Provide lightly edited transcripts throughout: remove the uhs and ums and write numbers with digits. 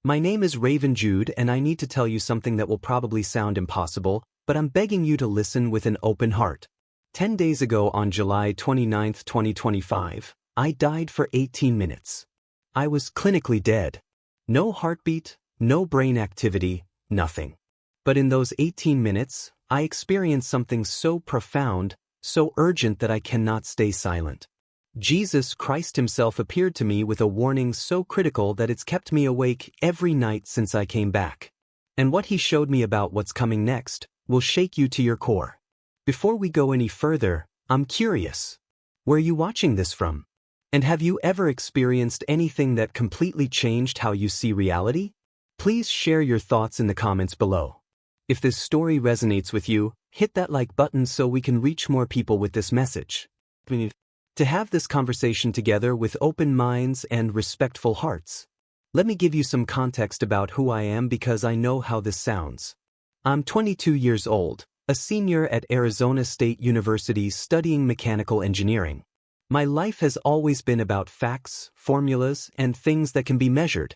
My name is Raven Jude, and I need to tell you something that will probably sound impossible, but I'm begging you to listen with an open heart. 10 days ago on July 29, 2025, I died for 18 minutes. I was clinically dead. No heartbeat, no brain activity, nothing. But in those 18 minutes, I experienced something so profound, so urgent that I cannot stay silent. Jesus Christ himself appeared to me with a warning so critical that it's kept me awake every night since I came back. And what he showed me about what's coming next will shake you to your core. Before we go any further, I'm curious. Where are you watching this from? And have you ever experienced anything that completely changed how you see reality? Please share your thoughts in the comments below. If this story resonates with you, hit that like button so we can reach more people with this message. To have this conversation together with open minds and respectful hearts. Let me give you some context about who I am because I know how this sounds. I'm 22 years old, a senior at Arizona State University studying mechanical engineering. My life has always been about facts, formulas, and things that can be measured.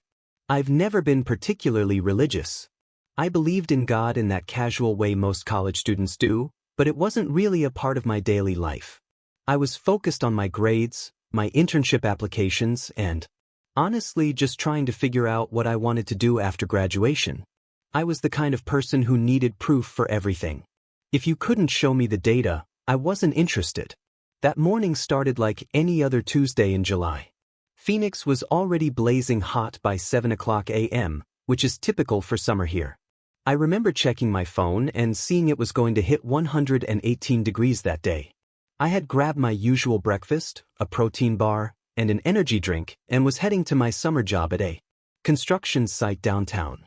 I've never been particularly religious. I believed in God in that casual way most college students do, but it wasn't really a part of my daily life. I was focused on my grades, my internship applications, and, honestly, just trying to figure out what I wanted to do after graduation. I was the kind of person who needed proof for everything. If you couldn't show me the data, I wasn't interested. That morning started like any other Tuesday in July. Phoenix was already blazing hot by 7 o'clock a.m., which is typical for summer here. I remember checking my phone and seeing it was going to hit 118 degrees that day. I had grabbed my usual breakfast, a protein bar, and an energy drink, and was heading to my summer job at a construction site downtown.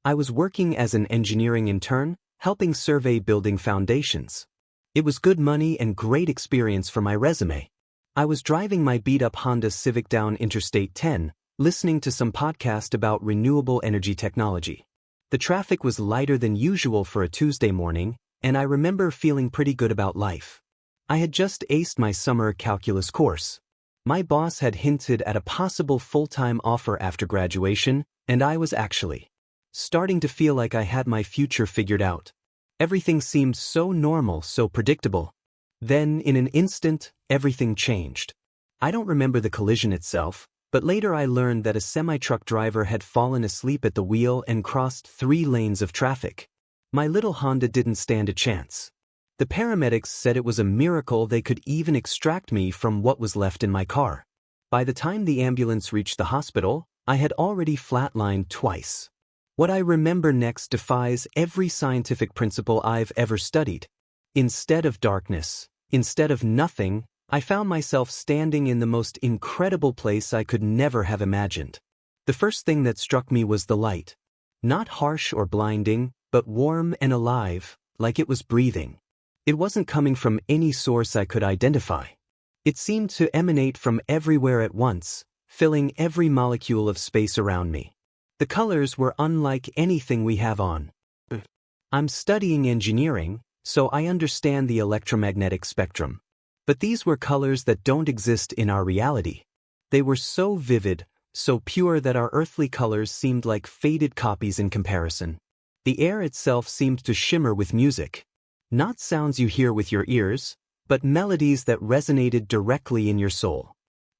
I was working as an engineering intern, helping survey building foundations. It was good money and great experience for my resume. I was driving my beat-up Honda Civic down Interstate 10, listening to some podcast about renewable energy technology. The traffic was lighter than usual for a Tuesday morning, and I remember feeling pretty good about life. I had just aced my summer calculus course. My boss had hinted at a possible full-time offer after graduation, and I was actually starting to feel like I had my future figured out. Everything seemed so normal, so predictable. Then, in an instant, everything changed. I don't remember the collision itself, but later I learned that a semi-truck driver had fallen asleep at the wheel and crossed 3 lanes of traffic. My little Honda didn't stand a chance. The paramedics said it was a miracle they could even extract me from what was left in my car. By the time the ambulance reached the hospital, I had already flatlined twice. What I remember next defies every scientific principle I've ever studied. Instead of darkness, instead of nothing, I found myself standing in the most incredible place I could never have imagined. The first thing that struck me was the light. Not harsh or blinding, but warm and alive, like it was breathing. It wasn't coming from any source I could identify. It seemed to emanate from everywhere at once, filling every molecule of space around me. The colors were unlike anything we have on. I'm studying engineering, so I understand the electromagnetic spectrum. But these were colors that don't exist in our reality. They were so vivid, so pure that our earthly colors seemed like faded copies in comparison. The air itself seemed to shimmer with music. Not sounds you hear with your ears, but melodies that resonated directly in your soul.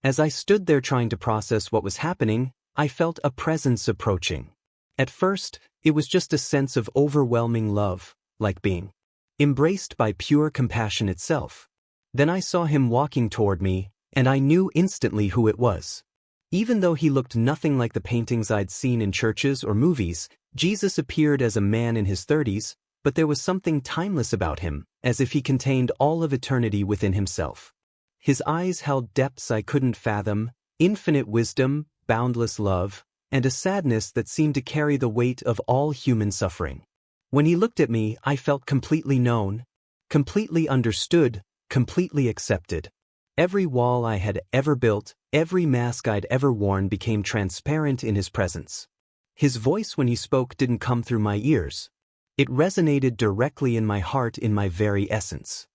As I stood there trying to process what was happening, I felt a presence approaching. At first, it was just a sense of overwhelming love, like being embraced by pure compassion itself. Then I saw him walking toward me, and I knew instantly who it was. Even though he looked nothing like the paintings I'd seen in churches or movies, Jesus appeared as a man in his 30s, but there was something timeless about him, as if he contained all of eternity within himself. His eyes held depths I couldn't fathom, infinite wisdom, boundless love, and a sadness that seemed to carry the weight of all human suffering. When he looked at me, I felt completely known, completely understood, completely accepted. Every wall I had ever built, every mask I'd ever worn became transparent in his presence. His voice when he spoke didn't come through my ears. It resonated directly in my heart, in my very essence.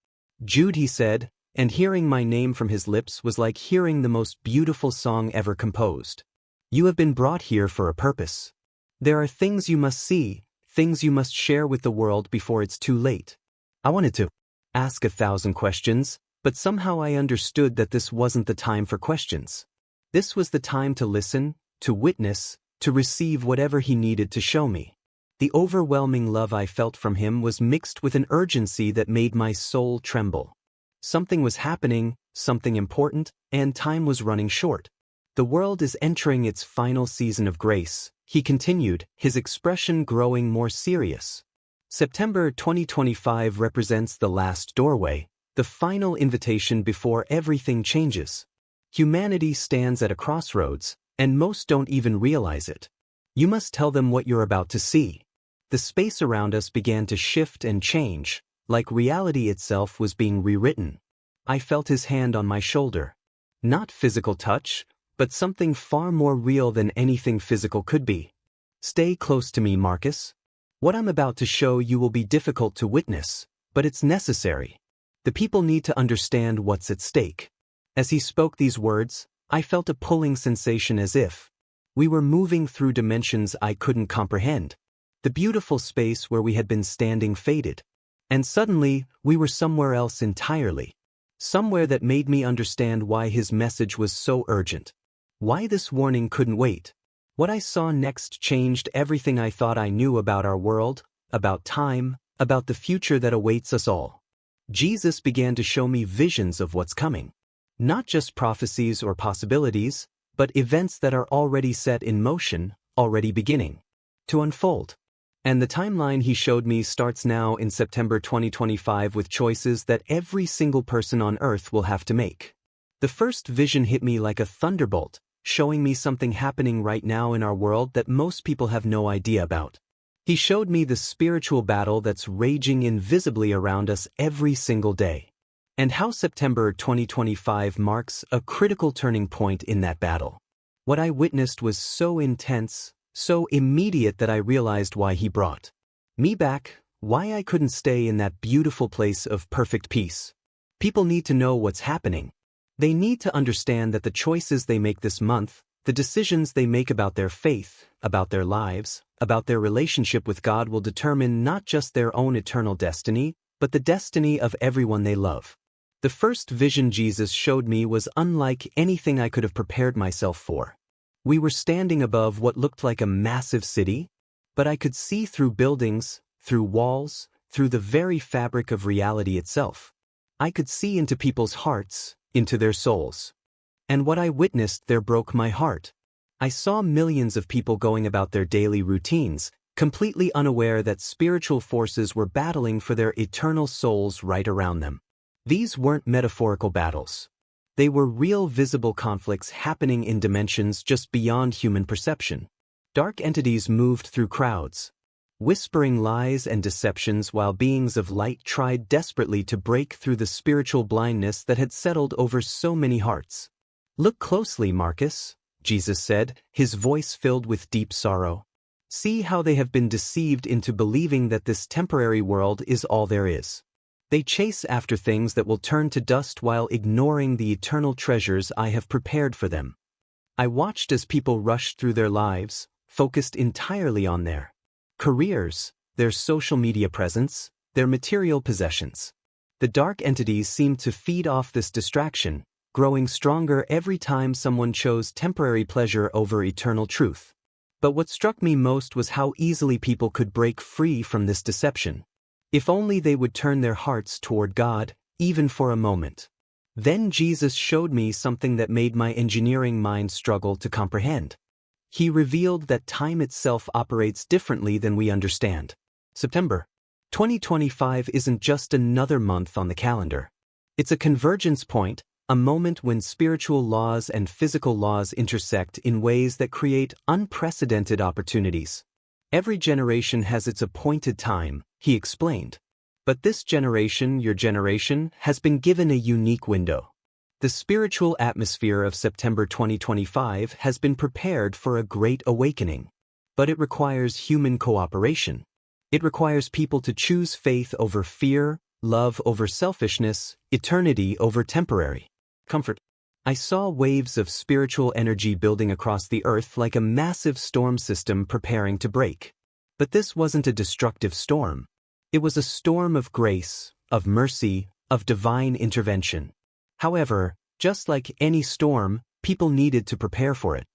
Jude, he said, and hearing my name from his lips was like hearing the most beautiful song ever composed. You have been brought here for a purpose. There are things you must see, things you must share with the world before it's too late. I wanted to ask 1,000 questions, but somehow I understood that this wasn't the time for questions. This was the time to listen, to witness, to receive whatever he needed to show me. The overwhelming love I felt from him was mixed with an urgency that made my soul tremble. Something was happening, something important, and time was running short. The world is entering its final season of grace, he continued, his expression growing more serious. September 2025 represents the last doorway, the final invitation before everything changes. Humanity stands at a crossroads, and most don't even realize it. You must tell them what you're about to see. The space around us began to shift and change, like reality itself was being rewritten. I felt his hand on my shoulder. Not physical touch, but something far more real than anything physical could be. Stay close to me, Marcus. What I'm about to show you will be difficult to witness, but it's necessary. The people need to understand what's at stake. As he spoke these words, I felt a pulling sensation as if we were moving through dimensions I couldn't comprehend. The beautiful space where we had been standing faded. And suddenly, we were somewhere else entirely. Somewhere that made me understand why his message was so urgent. Why this warning couldn't wait. What I saw next changed everything I thought I knew about our world, about time, about the future that awaits us all. Jesus began to show me visions of what's coming. Not just prophecies or possibilities, but events that are already set in motion, already beginning to unfold. And the timeline he showed me starts now in September 2025 with choices that every single person on Earth will have to make. The first vision hit me like a thunderbolt, showing me something happening right now in our world that most people have no idea about. He showed me the spiritual battle that's raging invisibly around us every single day. And how September 2025 marks a critical turning point in that battle. What I witnessed was so intense, so immediate that I realized why he brought me back, why I couldn't stay in that beautiful place of perfect peace. People need to know what's happening. They need to understand that the choices they make this month, the decisions they make about their faith, about their lives, about their relationship with God will determine not just their own eternal destiny, but the destiny of everyone they love. The first vision Jesus showed me was unlike anything I could have prepared myself for. We were standing above what looked like a massive city, but I could see through buildings, through walls, through the very fabric of reality itself. I could see into people's hearts, into their souls. And what I witnessed there broke my heart. I saw millions of people going about their daily routines, completely unaware that spiritual forces were battling for their eternal souls right around them. These weren't metaphorical battles. They were real visible conflicts happening in dimensions just beyond human perception. Dark entities moved through crowds, whispering lies and deceptions while beings of light tried desperately to break through the spiritual blindness that had settled over so many hearts. "Look closely, Marcus," Jesus said, his voice filled with deep sorrow. "See how they have been deceived into believing that this temporary world is all there is. They chase after things that will turn to dust while ignoring the eternal treasures I have prepared for them." I watched as people rushed through their lives, focused entirely on their careers, their social media presence, their material possessions. The dark entities seemed to feed off this distraction, growing stronger every time someone chose temporary pleasure over eternal truth. But what struck me most was how easily people could break free from this deception. If only they would turn their hearts toward God, even for a moment. Then Jesus showed me something that made my engineering mind struggle to comprehend. He revealed that time itself operates differently than we understand. September 2025 isn't just another month on the calendar. It's a convergence point, a moment when spiritual laws and physical laws intersect in ways that create unprecedented opportunities. Every generation has its appointed time, he explained. But this generation, your generation, has been given a unique window. The spiritual atmosphere of September 2025 has been prepared for a great awakening. But it requires human cooperation. It requires people to choose faith over fear, love over selfishness, eternity over temporary comfort. I saw waves of spiritual energy building across the earth like a massive storm system preparing to break. But this wasn't a destructive storm. It was a storm of grace, of mercy, of divine intervention. However, just like any storm, people needed to prepare for it.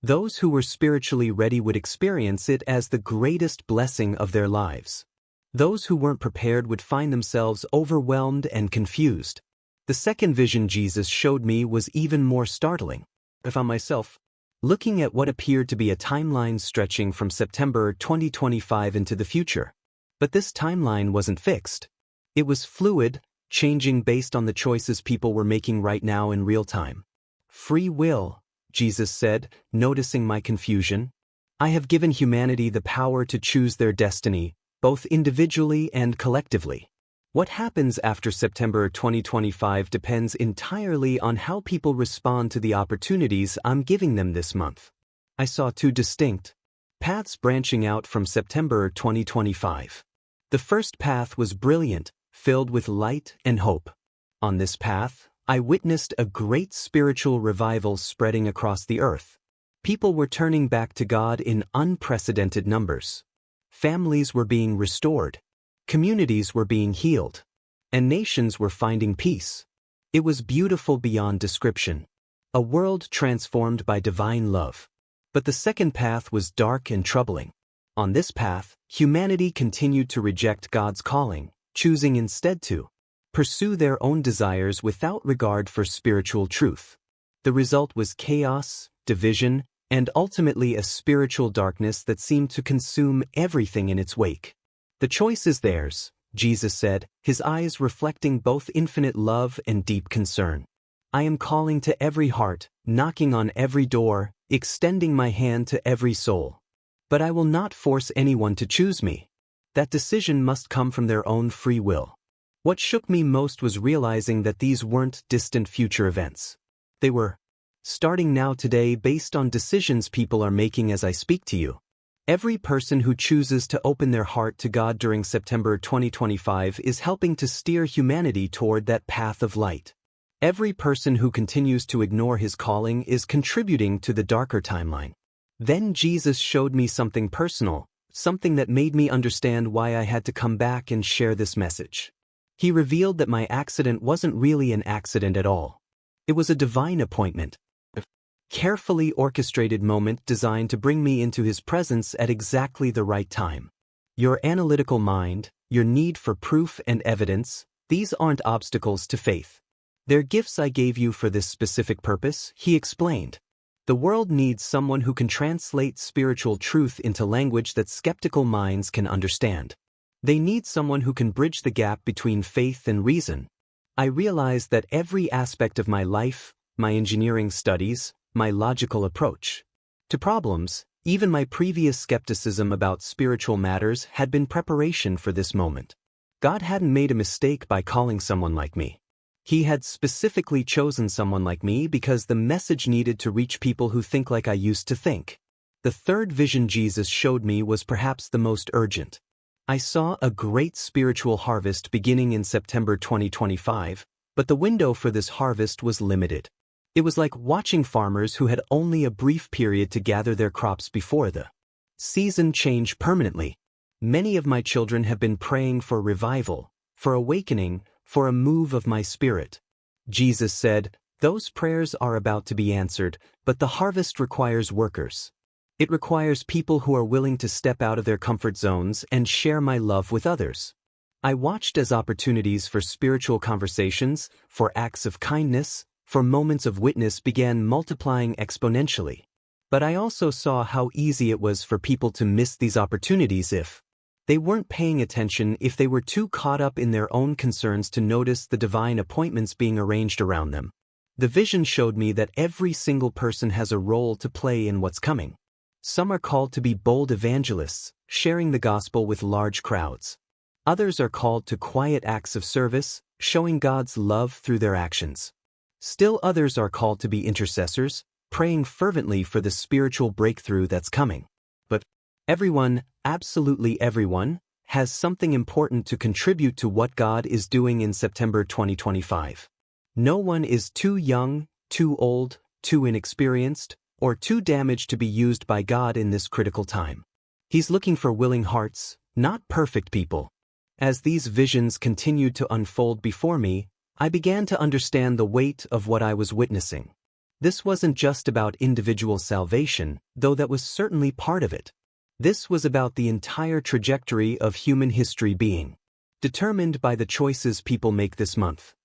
Those who were spiritually ready would experience it as the greatest blessing of their lives. Those who weren't prepared would find themselves overwhelmed and confused. The second vision Jesus showed me was even more startling. I found myself looking at what appeared to be a timeline stretching from September 2025 into the future. But this timeline wasn't fixed. It was fluid, changing based on the choices people were making right now in real time. Free will, Jesus said, noticing my confusion. I have given humanity the power to choose their destiny, both individually and collectively. What happens after September 2025 depends entirely on how people respond to the opportunities I'm giving them this month. I saw two distinct paths branching out from September 2025. The first path was brilliant, filled with light and hope. On this path, I witnessed a great spiritual revival spreading across the earth. People were turning back to God in unprecedented numbers. Families were being restored. Communities were being healed, and nations were finding peace. It was beautiful beyond description. A world transformed by divine love. But the second path was dark and troubling. On this path, humanity continued to reject God's calling, choosing instead to pursue their own desires without regard for spiritual truth. The result was chaos, division, and ultimately a spiritual darkness that seemed to consume everything in its wake. The choice is theirs, Jesus said, his eyes reflecting both infinite love and deep concern. I am calling to every heart, knocking on every door, extending my hand to every soul. But I will not force anyone to choose me. That decision must come from their own free will. What shook me most was realizing that these weren't distant future events. They were starting now today based on decisions people are making as I speak to you. Every person who chooses to open their heart to God during September 2025 is helping to steer humanity toward that path of light. Every person who continues to ignore his calling is contributing to the darker timeline. Then Jesus showed me something personal, something that made me understand why I had to come back and share this message. He revealed that my accident wasn't really an accident at all. It was a divine appointment. Carefully orchestrated moment designed to bring me into his presence at exactly the right time. Your analytical mind, your need for proof and evidence, these aren't obstacles to faith. They're gifts I gave you for this specific purpose, he explained. The world needs someone who can translate spiritual truth into language that skeptical minds can understand. They need someone who can bridge the gap between faith and reason. I realized that every aspect of my life, my engineering studies, my logical approach to problems, even my previous skepticism about spiritual matters had been preparation for this moment. God hadn't made a mistake by calling someone like me. He had specifically chosen someone like me because the message needed to reach people who think like I used to think. The third vision Jesus showed me was perhaps the most urgent. I saw a great spiritual harvest beginning in September 2025, but the window for this harvest was limited. It was like watching farmers who had only a brief period to gather their crops before the season change permanently. Many of my children have been praying for revival, for awakening, for a move of my spirit. Jesus said, those prayers are about to be answered, but the harvest requires workers. It requires people who are willing to step out of their comfort zones and share my love with others. I watched as opportunities for spiritual conversations, for acts of kindness, for moments of witness began multiplying exponentially. But I also saw how easy it was for people to miss these opportunities if they weren't paying attention, if they were too caught up in their own concerns to notice the divine appointments being arranged around them. The vision showed me that every single person has a role to play in what's coming. Some are called to be bold evangelists, sharing the gospel with large crowds. Others are called to quiet acts of service, showing God's love through their actions. Still others are called to be intercessors, praying fervently for the spiritual breakthrough that's coming. But everyone, absolutely everyone, has something important to contribute to what God is doing in September 2025. No one is too young, too old, too inexperienced, or too damaged to be used by God in this critical time. He's looking for willing hearts, not perfect people. As these visions continued to unfold before me, I began to understand the weight of what I was witnessing. This wasn't just about individual salvation, though that was certainly part of it. This was about the entire trajectory of human history being determined by the choices people make this month.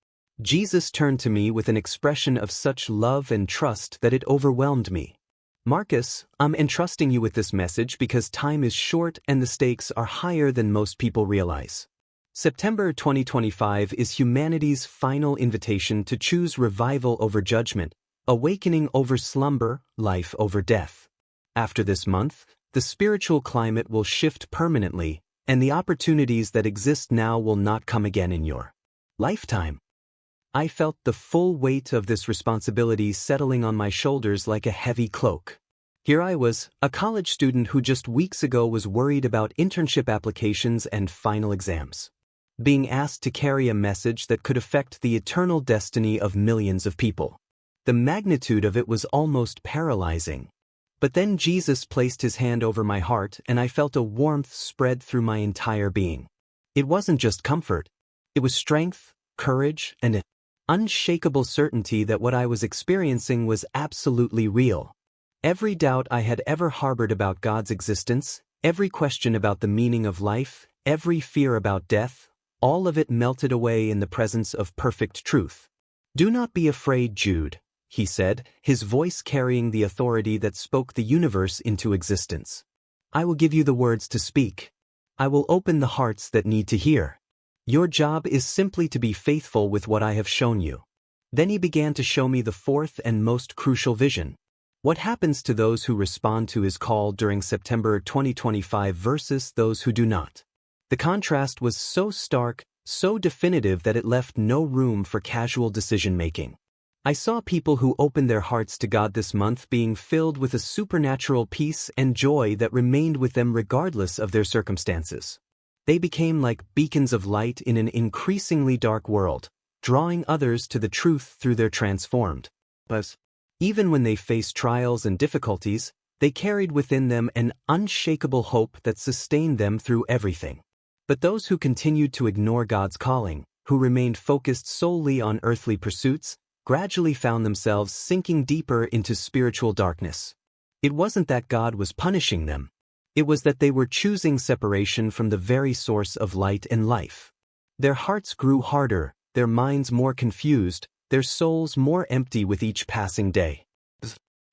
Jesus turned to me with an expression of such love and trust that it overwhelmed me. Marcus, I'm entrusting you with this message because time is short and the stakes are higher than most people realize. September 2025 is humanity's final invitation to choose revival over judgment, awakening over slumber, life over death. After this month, the spiritual climate will shift permanently, and the opportunities that exist now will not come again in your lifetime. I felt the full weight of this responsibility settling on my shoulders like a heavy cloak. Here I was, a college student who just weeks ago was worried about internship applications and final exams, being asked to carry a message that could affect the eternal destiny of millions of people. The magnitude of it was almost paralyzing. But then Jesus placed his hand over my heart and I felt a warmth spread through my entire being. It wasn't just comfort. It was strength, courage, and an unshakable certainty that what I was experiencing was absolutely real. Every doubt I had ever harbored about God's existence, every question about the meaning of life, every fear about death, all of it melted away in the presence of perfect truth. "Do not be afraid, Jude," he said, his voice carrying the authority that spoke the universe into existence. "I will give you the words to speak. I will open the hearts that need to hear. Your job is simply to be faithful with what I have shown you." Then he began to show me the fourth and most crucial vision. What happens to those who respond to his call during September 2025 versus those who do not? The contrast was so stark, so definitive that it left no room for casual decision-making. I saw people who opened their hearts to God this month being filled with a supernatural peace and joy that remained with them regardless of their circumstances. They became like beacons of light in an increasingly dark world, drawing others to the truth through their transformed lives. Even when they faced trials and difficulties, they carried within them an unshakable hope that sustained them through everything. But those who continued to ignore God's calling, who remained focused solely on earthly pursuits, gradually found themselves sinking deeper into spiritual darkness. It wasn't that God was punishing them. It was that they were choosing separation from the very source of light and life. Their hearts grew harder, their minds more confused, their souls more empty with each passing day.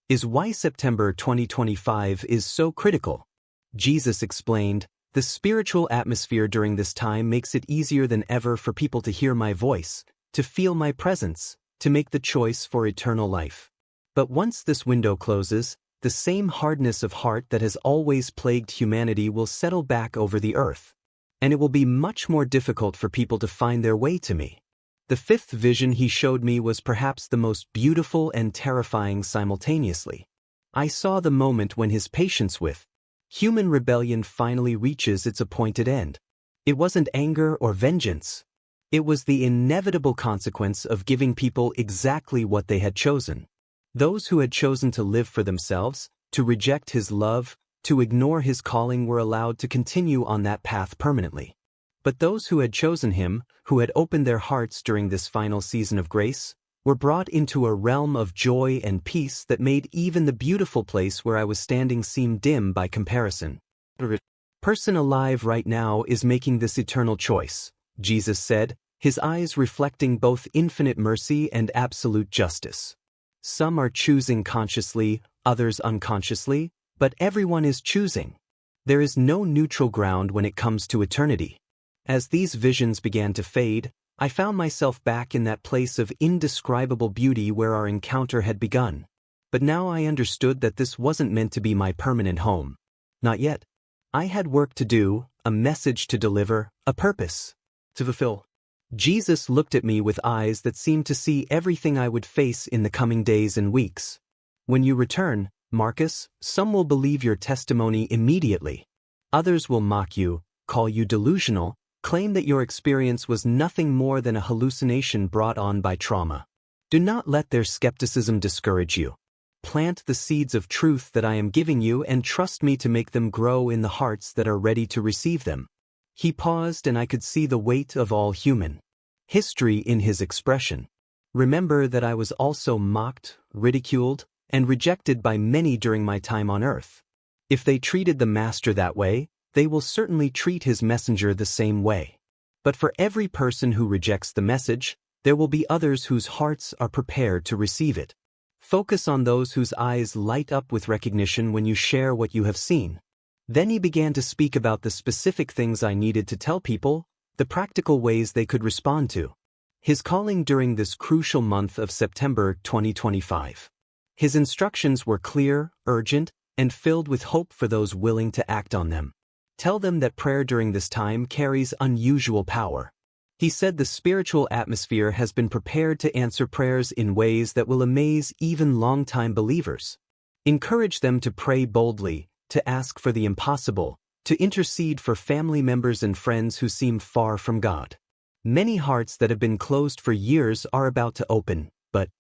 Is why September 2025 is so critical. Jesus explained, "The spiritual atmosphere during this time makes it easier than ever for people to hear my voice, to feel my presence, to make the choice for eternal life. But once this window closes, the same hardness of heart that has always plagued humanity will settle back over the earth. And it will be much more difficult for people to find their way to me." The fifth vision he showed me was perhaps the most beautiful and terrifying simultaneously. I saw the moment when his patience with human rebellion finally reaches its appointed end. It wasn't anger or vengeance. It was the inevitable consequence of giving people exactly what they had chosen. Those who had chosen to live for themselves, to reject his love, to ignore his calling were allowed to continue on that path permanently. But those who had chosen him, who had opened their hearts during this final season of grace, were brought into a realm of joy and peace that made even the beautiful place where I was standing seem dim by comparison. "The person alive right now is making this eternal choice," Jesus said, his eyes reflecting both infinite mercy and absolute justice. "Some are choosing consciously, others unconsciously, but everyone is choosing. There is no neutral ground when it comes to eternity." As these visions began to fade, I found myself back in that place of indescribable beauty where our encounter had begun. But now I understood that this wasn't meant to be my permanent home. Not yet. I had work to do, a message to deliver, a purpose to fulfill. Jesus looked at me with eyes that seemed to see everything I would face in the coming days and weeks. "When you return, Marcus, some will believe your testimony immediately. Others will mock you, call you delusional, claim that your experience was nothing more than a hallucination brought on by trauma. Do not let their skepticism discourage you. Plant the seeds of truth that I am giving you and trust me to make them grow in the hearts that are ready to receive them. He paused and I could see the weight of all human history in his expression. Remember that I was also mocked, ridiculed, and rejected by many during my time on earth. If they treated the Master that way, they will certainly treat his messenger the same way. But for every person who rejects the message, there will be others whose hearts are prepared to receive it. Focus on those whose eyes light up with recognition when you share what you have seen. Then he began to speak about the specific things I needed to tell people, the practical ways they could respond to his calling during this crucial month of September 2025. His instructions were clear, urgent, and filled with hope for those willing to act on them. Tell them that prayer during this time carries unusual power. He said the spiritual atmosphere has been prepared to answer prayers in ways that will amaze even long-time believers. Encourage them to pray boldly, to ask for the impossible, to intercede for family members and friends who seem far from God. Many hearts that have been closed for years are about to open, but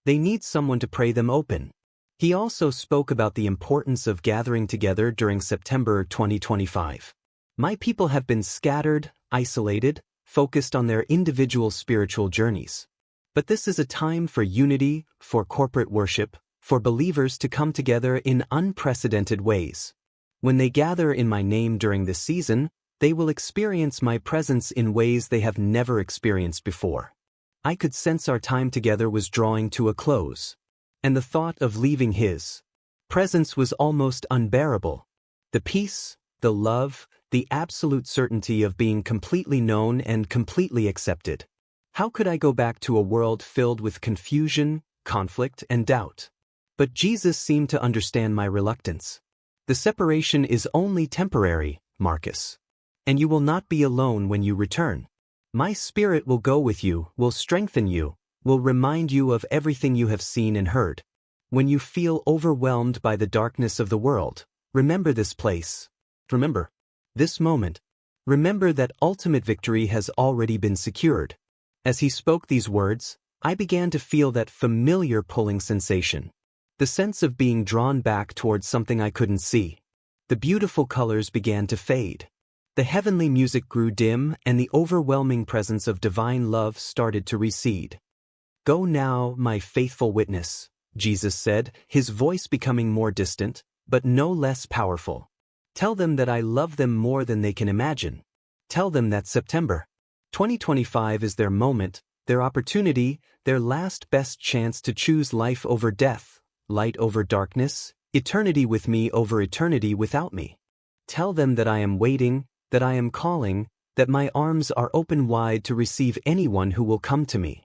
they need someone to pray them open. He also spoke about the importance of gathering together during September 2025. My people have been scattered, isolated, focused on their individual spiritual journeys. But this is a time for unity, for corporate worship, for believers to come together in unprecedented ways. When they gather in my name during this season, they will experience my presence in ways they have never experienced before. I could sense our time together was drawing to a close, and the thought of leaving his presence was almost unbearable. The peace, the love, the absolute certainty of being completely known and completely accepted. How could I go back to a world filled with confusion, conflict, and doubt? But Jesus seemed to understand my reluctance. The separation is only temporary, Marcus. And you will not be alone when you return. My Spirit will go with you, will strengthen you, will remind you of everything you have seen and heard. When you feel overwhelmed by the darkness of the world, remember this place. Remember this moment. Remember that ultimate victory has already been secured. As he spoke these words, I began to feel that familiar pulling sensation. The sense of being drawn back towards something I couldn't see. The beautiful colors began to fade. The heavenly music grew dim and the overwhelming presence of divine love started to recede. Go now, my faithful witness, Jesus said, his voice becoming more distant, but no less powerful. Tell them that I love them more than they can imagine. Tell them that September 2025 is their moment, their opportunity, their last best chance to choose life over death, light over darkness, eternity with me over eternity without me. Tell them that I am waiting, that I am calling, that my arms are open wide to receive anyone who will come to me.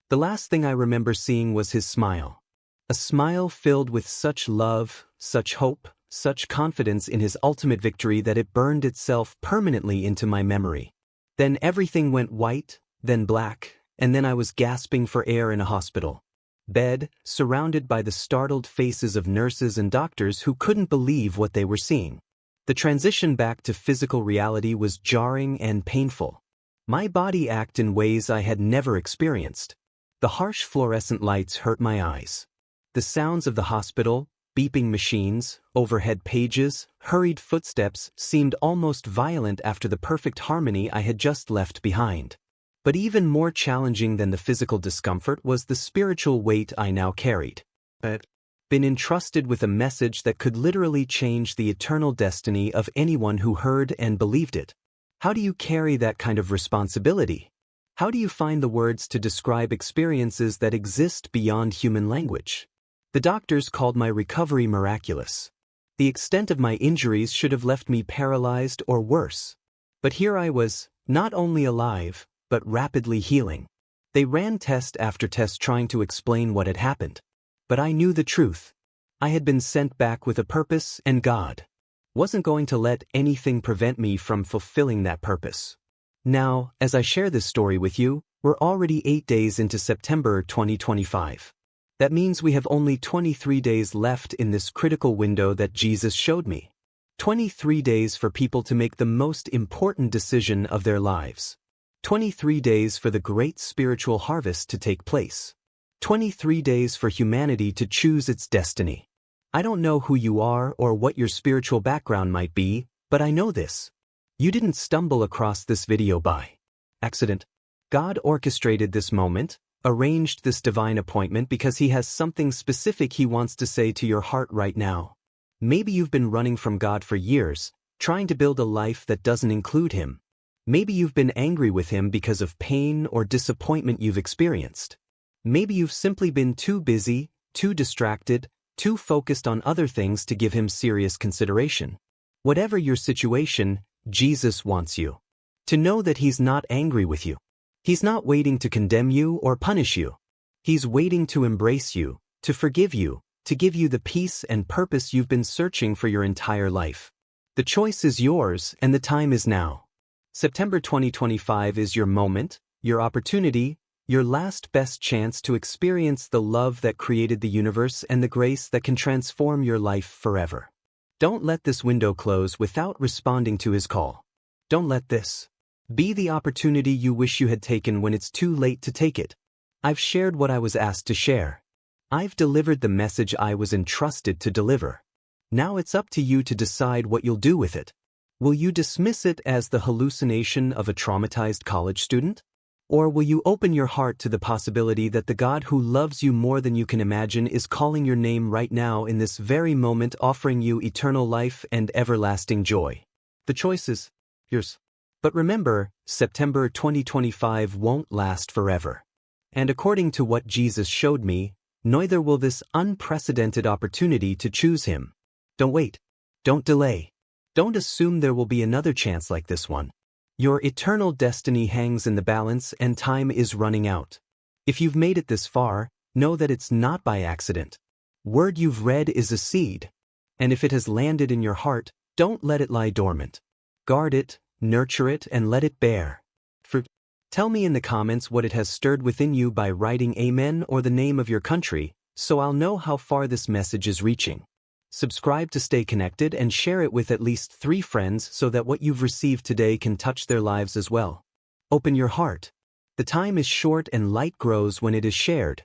The last thing I remember seeing was his smile. A smile filled with such love, such hope, such confidence in his ultimate victory that it burned itself permanently into my memory. Then everything went white, then black, and then I was gasping for air in a hospital bed, surrounded by the startled faces of nurses and doctors who couldn't believe what they were seeing. The transition back to physical reality was jarring and painful. My body acted in ways I had never experienced. The harsh fluorescent lights hurt my eyes. The sounds of the hospital, beeping machines, overhead pages, hurried footsteps seemed almost violent after the perfect harmony I had just left behind. But even more challenging than the physical discomfort was the spiritual weight I now carried. Been entrusted with a message that could literally change the eternal destiny of anyone who heard and believed it. How do you carry that kind of responsibility? How do you find the words to describe experiences that exist beyond human language? The doctors called my recovery miraculous. The extent of my injuries should have left me paralyzed or worse. But here I was, not only alive, but rapidly healing. They ran test after test trying to explain what had happened. But I knew the truth. I had been sent back with a purpose, and God wasn't going to let anything prevent me from fulfilling that purpose. Now, as I share this story with you, we're already 8 days into September 2025. That means we have only 23 days left in this critical window that Jesus showed me. 23 days for people to make the most important decision of their lives. 23 days for the great spiritual harvest to take place. 23 days for humanity to choose its destiny. I don't know who you are or what your spiritual background might be, but I know this. You didn't stumble across this video by accident. God orchestrated this moment, arranged this divine appointment because He has something specific He wants to say to your heart right now. Maybe you've been running from God for years, trying to build a life that doesn't include Him. Maybe you've been angry with Him because of pain or disappointment you've experienced. Maybe you've simply been too busy, too distracted, too focused on other things to give Him serious consideration. Whatever your situation, Jesus wants you to know that He's not angry with you. He's not waiting to condemn you or punish you. He's waiting to embrace you, to forgive you, to give you the peace and purpose you've been searching for your entire life. The choice is yours and the time is now. September 2025 is your moment, your opportunity, your last best chance to experience the love that created the universe and the grace that can transform your life forever. Don't let this window close without responding to His call. Don't let this be the opportunity you wish you had taken when it's too late to take it. I've shared what I was asked to share. I've delivered the message I was entrusted to deliver. Now it's up to you to decide what you'll do with it. Will you dismiss it as the hallucination of a traumatized college student? Or will you open your heart to the possibility that the God who loves you more than you can imagine is calling your name right now in this very moment, offering you eternal life and everlasting joy? The choice is yours. But remember, September 2025 won't last forever. And according to what Jesus showed me, neither will this unprecedented opportunity to choose Him. Don't wait. Don't delay. Don't assume there will be another chance like this one. Your eternal destiny hangs in the balance and time is running out. If you've made it this far, know that it's not by accident. Word you've read is a seed. And if it has landed in your heart, don't let it lie dormant. Guard it, nurture it, and let it bear fruit. Tell me in the comments what it has stirred within you by writing Amen or the name of your country, so I'll know how far this message is reaching. Subscribe to stay connected and share it with at least 3 friends so that what you've received today can touch their lives as well. Open your heart. The time is short and light grows when it is shared.